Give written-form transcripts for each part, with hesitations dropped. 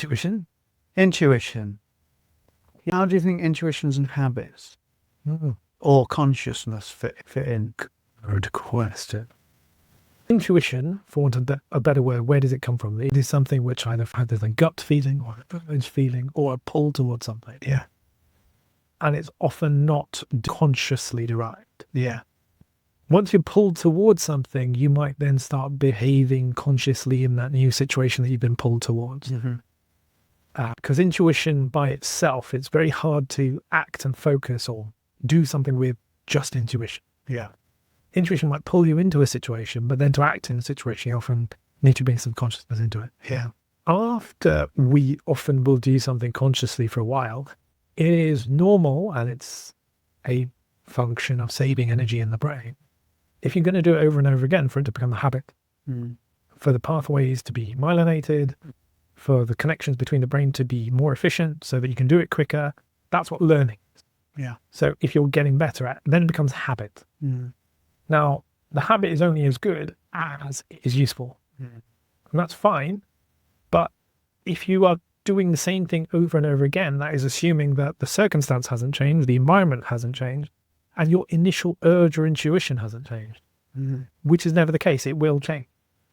Intuition? Intuition. How do you think intuitions and habits Mm, or consciousness fit in? good question. Intuition, for want of a better word, where does it come from? It is something which either has a gut feeling or a urge feeling or a pull towards something. Yeah. And it's often not consciously derived. Yeah. Once you're pulled towards something, you might then start behaving consciously in that new situation that you've been pulled towards. Mm-hmm. Because intuition by itself, it's very hard to act and focus or do something with just intuition. Yeah. Intuition might pull you into a situation, but then to act in a situation, you often need to bring some consciousness into it. Yeah. After we often will do something consciously for a while, it is normal, and it's a function of saving energy in the brain. If you're going to do it over and over again for it to become a habit, for the pathways to be myelinated, for the connections between the brain to be more efficient so that you can do it quicker, that's what learning is. Yeah. So if you're getting better at it, then it becomes habit. Now, the habit is only as good as it is useful. And that's fine. But if you are doing the same thing over and over again, that is assuming that the circumstance hasn't changed, the environment hasn't changed, and your initial urge or intuition hasn't changed, which is never the case. It will change.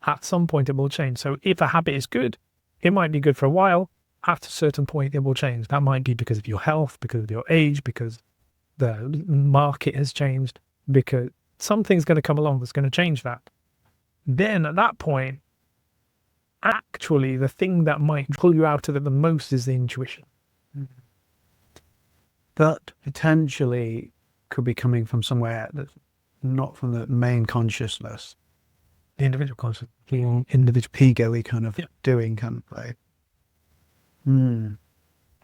At some point, it will change. So if a habit is good, it might be good for a while. At a certain point, it will change. That might be because of your health, because of your age, because the market has changed, because something's going to come along that's going to change that. Then at that point, actually, the thing that might pull you out of it the most is the intuition. But potentially could be coming from somewhere that's not from the main consciousness. The individual consciousness. Individual ego-y kind of doing kind of play. And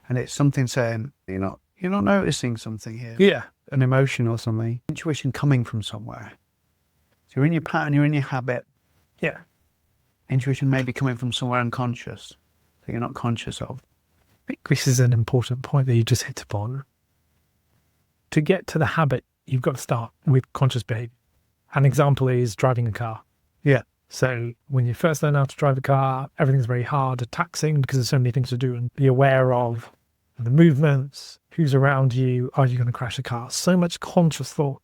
it's something saying, you're not noticing something here. Yeah. An emotion or something. Intuition coming from somewhere. So you're in your pattern, you're in your habit. Yeah. Intuition may be coming from somewhere unconscious that you're not conscious of. I think this is an important point that you just hit upon. To get to the habit, you've got to start with conscious behavior. An example is driving a car. Yeah. So when you first learn how to drive a car, everything's very hard and taxing because there's so many things to do and be aware of the movements, who's around you, are you going to crash the car? So much conscious thought.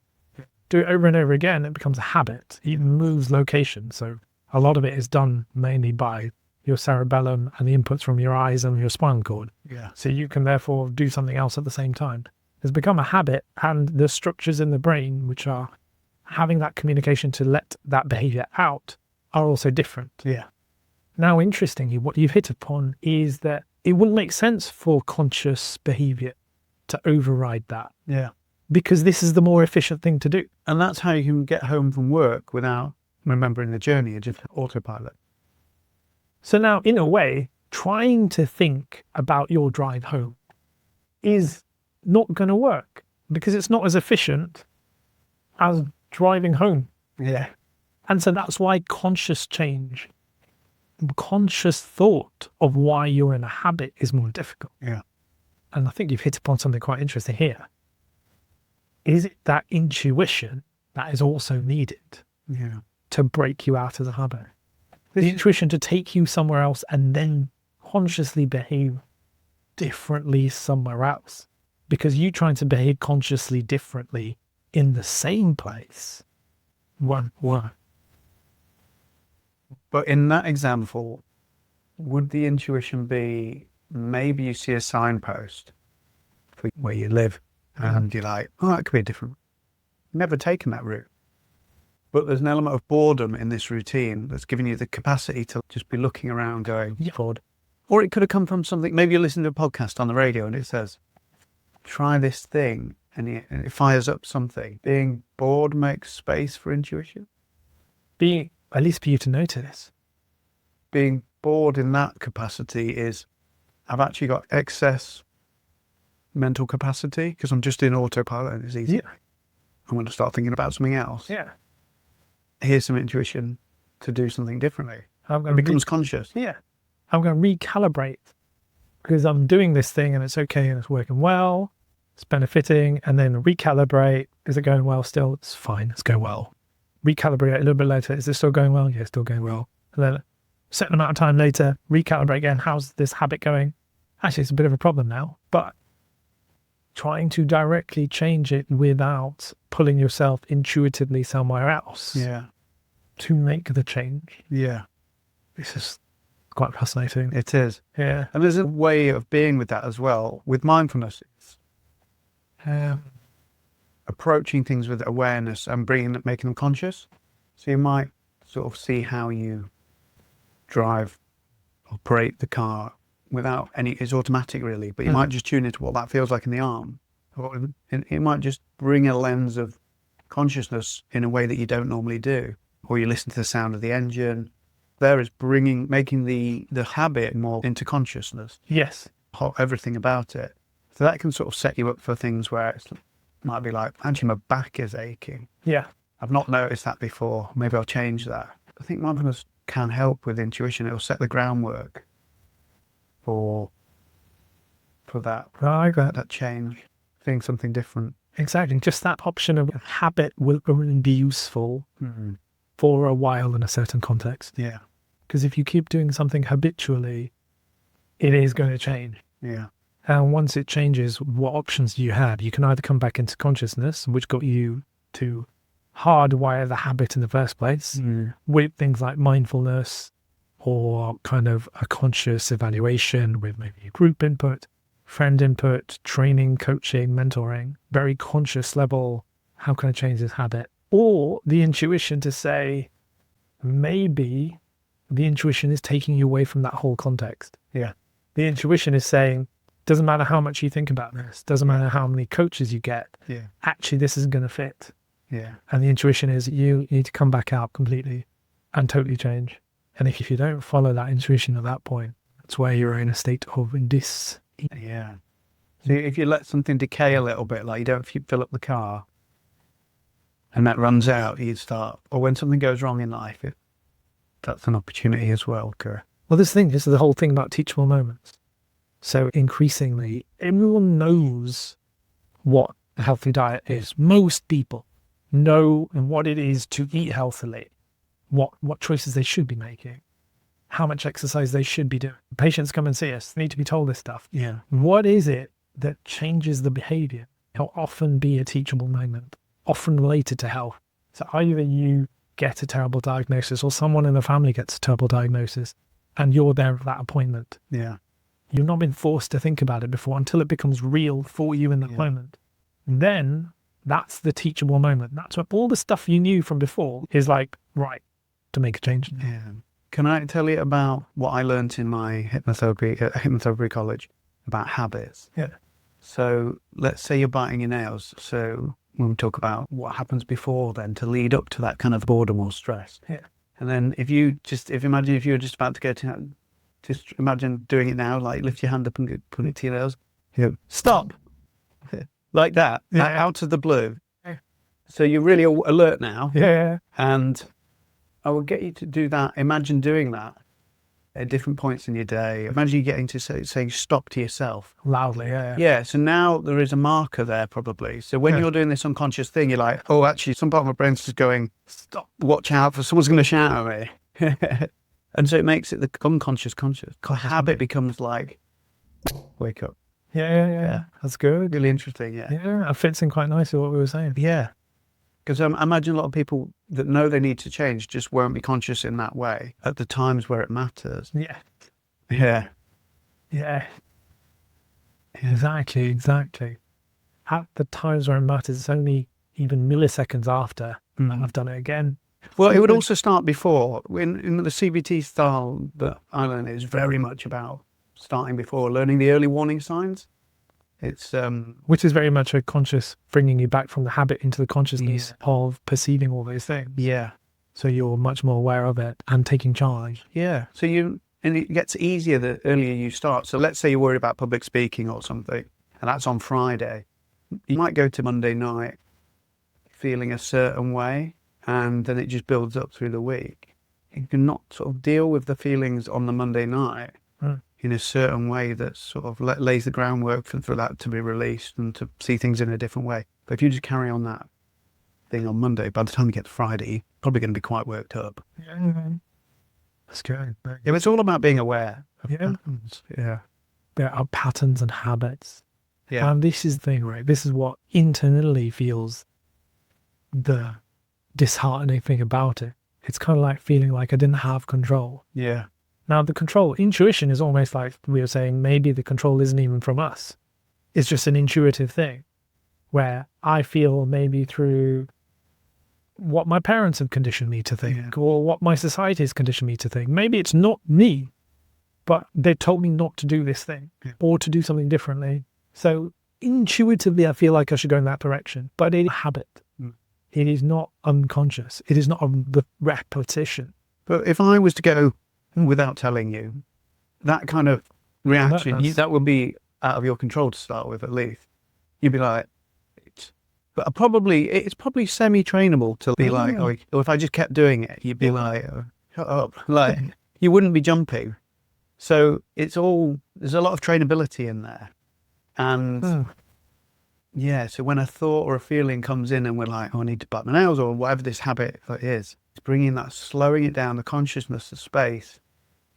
Do it over and over again, it becomes a habit. It moves location. So a lot of it is done mainly by your cerebellum and the inputs from your eyes and your spinal cord. Yeah. So you can therefore do something else at the same time. It's become a habit, and the structures in the brain which are having that communication to let that behavior out are also different. Yeah. Now, interestingly, what you've hit upon is that it wouldn't make sense for conscious behavior to override that. Yeah. Because this is the more efficient thing to do. And that's how you can get home from work without remembering the journey. You just autopilot. So now, in a way, trying to think about your drive home is not going to work because it's not as efficient as driving home. Yeah. And so that's why conscious change, conscious thought of why you're in a habit is more difficult. Yeah. And I think you've hit upon something quite interesting here. Is it that intuition that is also needed to break you out of the habit? The intuition to take you somewhere else and then consciously behave differently somewhere else. Because you trying to behave consciously differently in the same place won't work. But in that example, would the intuition be maybe you see a signpost for where you live and you're like, oh, that could be different. Never taken that route. But there's an element of boredom in this routine that's giving you the capacity to just be looking around going, forward. Or it could have come from something, maybe you're listening to a podcast on the radio and it says, try this thing, and it fires up something. Being bored makes space for intuition. Being, at least for you to notice. Being bored in that capacity is, I've actually got excess mental capacity because I'm just in autopilot and it's easy. Yeah. I'm going to start thinking about something else. Yeah. Here's some intuition to do something differently. It becomes conscious. Yeah. I'm going to recalibrate because I'm doing this thing and it's okay and it's working well. It's benefiting, and then recalibrate. Is it going well still? It's fine. It's going well. Recalibrate a little bit later. Is it still going well? Yeah, it's still going well. And then certain amount of time later, recalibrate again. How's this habit going? Actually, it's a bit of a problem now, but trying to directly change it without pulling yourself intuitively somewhere else to make the change. Yeah. This is quite fascinating. It is. Yeah. And there's a way of being with that as well. With mindfulness, it's approaching things with awareness and making them conscious. So you might sort of see how you operate the car without it's automatic really, but you might just tune into what that feels like in the arm. Or it might just bring a lens of consciousness in a way that you don't normally do. Or you listen to the sound of the engine. There is making the habit more into consciousness. Yes. Everything about it. So that can sort of set you up for things where it might be like, actually my back is aching. Yeah. I've not noticed that before. Maybe I'll change that. I think mindfulness can help with intuition. It'll set the groundwork for that. I like that. That change, seeing something different. Exactly. Just that option of habit will only be useful for a while in a certain context. Yeah. Because if you keep doing something habitually, it is going to change. Yeah. And once it changes, what options do you have? You can either come back into consciousness, which got you to hardwire the habit in the first place with things like mindfulness or kind of a conscious evaluation with maybe group input, friend input, training, coaching, mentoring, very conscious level. How can I change this habit? Or the intuition to say, maybe the intuition is taking you away from that whole context. Yeah. The intuition is saying, doesn't matter how much you think about this, doesn't matter how many coaches you get, actually this isn't going to fit. Yeah. And the intuition is you need to come back out completely and totally change. And if you don't follow that intuition at that point, that's where you're in a state of dis. Yeah. So if you let something decay a little bit, like you don't fill up the car and that runs out, you start, or when something goes wrong in life, that's an opportunity as well, correct? Well, this is the whole thing about teachable moments. So increasingly, everyone knows what a healthy diet is. Most people know what it is to eat healthily, what choices they should be making, how much exercise they should be doing. Patients come and see us, they need to be told this stuff. Yeah. What is it that changes the behavior? It'll often be a teachable moment, often related to health. So either you get a terrible diagnosis or someone in the family gets a terrible diagnosis and you're there at that appointment. Yeah. You've not been forced to think about it before until it becomes real for you in that moment. And then that's the teachable moment. That's when all the stuff you knew from before is like, right, to make a change. Yeah. Can I tell you about what I learned in my hypnotherapy college about habits? Yeah. So let's say you're biting your nails. So when we talk about what happens before then to lead up to that kind of boredom or stress. Yeah. And then if you were just about to go to, just imagine doing it now, like lift your hand up and put it to your nose. You go, stop. Like that, out of the blue. Yeah. So you're really alert now. Yeah. And I will get you to do that. Imagine doing that at different points in your day. Imagine you getting to say stop to yourself. Loudly, yeah. Yeah, so now there is a marker there probably. So when you're doing this unconscious thing, you're like, oh, actually, some part of my brain's just going, stop, watch out, for someone's going to shout at me. And so it makes it the unconscious conscious. Habit becomes like, wake up. Yeah. That's good. Really interesting, yeah. Yeah, it fits in quite nicely what we were saying. Yeah. Because I imagine a lot of people that know they need to change just won't be conscious in that way at the times where it matters. Yeah. Yeah. Exactly. At the times where it matters, it's only even milliseconds after I've done it again. Well, it would also start before. In the CBT style that I learned, is very much about starting before, learning the early warning signs. It's which is very much a conscious bringing you back from the habit into the consciousness of perceiving all those things. Yeah. So you're much more aware of it and taking charge. Yeah. So it gets easier the earlier you start. So let's say you're worried about public speaking or something, and that's on Friday. You might go to Monday night feeling a certain way, and then it just builds up through the week. You can not sort of deal with the feelings on the Monday night in a certain way that sort of lays the groundwork for that to be released and to see things in a different way. But if you just carry on that thing on Monday, by the time you get to Friday, you're probably going to be quite worked up. Yeah. That's good. Yeah, but it's all about being aware of Yeah. patterns. Yeah. There are patterns and habits. Yeah. And this is the thing, right? This is what internally feels the disheartening thing about it. It's kind of like feeling like I didn't have control. Yeah. Now, the control, intuition is almost like we were saying, maybe the control isn't even from us. It's just an intuitive thing where I feel maybe through what my parents have conditioned me to think or what my society has conditioned me to think. Maybe it's not me, but they told me not to do this thing or to do something differently. So intuitively, I feel like I should go in that direction, but it's a habit. It is not unconscious. It is not the repetition. But if I was to go without telling you, that kind of reaction, that would be out of your control to start with, at least. You'd be like, but it's probably semi-trainable to be like, or if I just kept doing it, you'd be like, oh, shut up. Like, you wouldn't be jumping. So there's a lot of trainability in there. And so when a thought or a feeling comes in and we're like, oh, I need to bite my nails or whatever this habit is, it's bringing that, slowing it down, the consciousness, the space,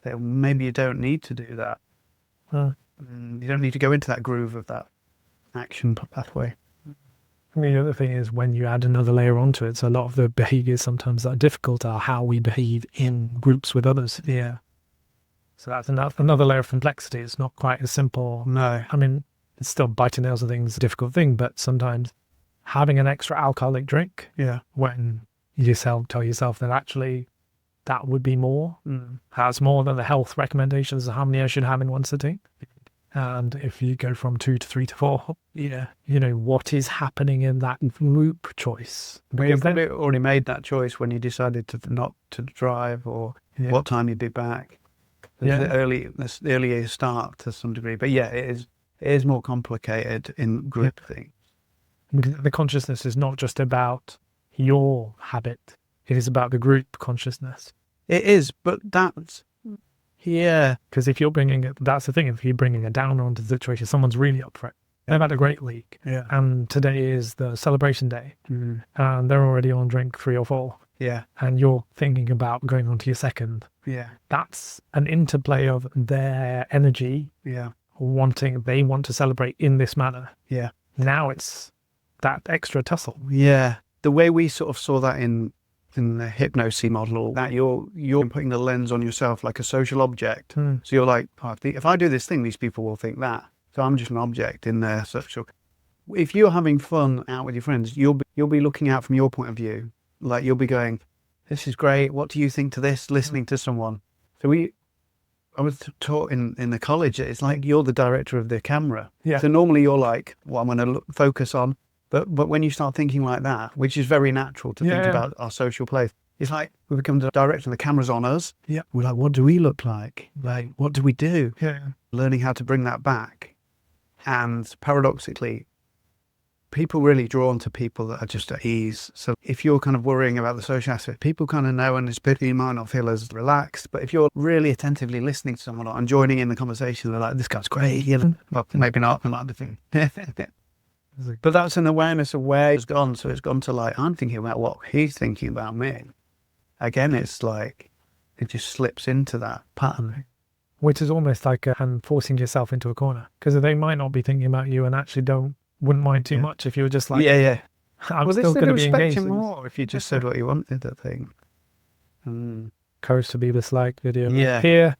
that maybe you don't need to do that. You don't need to go into that groove of that action pathway. The other thing is when you add another layer onto it, so a lot of the behaviors sometimes that are difficult are how we behave in groups with others. Yeah. So that's another layer of complexity. It's not quite as simple. No. I mean, it's still biting nails and things is a difficult thing, but sometimes having an extra alcoholic drink when you tell yourself that actually that would be more, has more than the health recommendations of how many I should have in one sitting. And if you go from 2 to 3 to 4, what is happening in that group choice? Because you've probably already made that choice when you decided to not to drive or what time you'd be back. The earlier start to some degree. But it is more complicated in group things. The consciousness is not just about your habit. It is about the group consciousness. It is, but that's... Yeah. Because if you're bringing it, that's the thing, if you're bringing it down onto the situation, someone's really up for it. They've had a great week. Yeah. And today is the celebration day. And they're already on drink 3 or 4. Yeah. And you're thinking about going on to your second. Yeah. That's an interplay of their energy. Yeah. They want to celebrate in this manner. Yeah. Now it's that extra tussle. Yeah. The way we sort of saw that in the hypnosis model, that you're putting the lens on yourself like a social object. So you're like, if I do this thing, these people will think that. So I'm just an object in their social. If you're having fun out with your friends, you'll be looking out from your point of view. Like you'll be going, this is great. What do you think to this? Listening to someone. So I was taught in the college, it's like you're the director of the camera. Yeah. So normally you're like, what I'm going to focus on. But when you start thinking like that, which is very natural to think about our social place, it's like we become the director and the camera's on us. Yeah. We're like, what do we look like? Like, what do we do? Yeah. Learning how to bring that back. And paradoxically, people really drawn to people that are just at ease. So if you're kind of worrying about the social aspect, people kind of know, and it's bit you might not feel as relaxed. But if you're really attentively listening to someone and joining in the conversation, they're like, this guy's great. Well, maybe not. I like the thing. But that's an awareness of where it's gone. So it's gone to like, I'm thinking about what he's thinking about me. Again, it's like, it just slips into that pattern. Which is almost like forcing yourself into a corner. Because they might not be thinking about you and actually wouldn't mind too much if you were just like, I'm still going to be engaged. More if you just said what you wanted, I think. Courage to be this like video. Yeah. Here.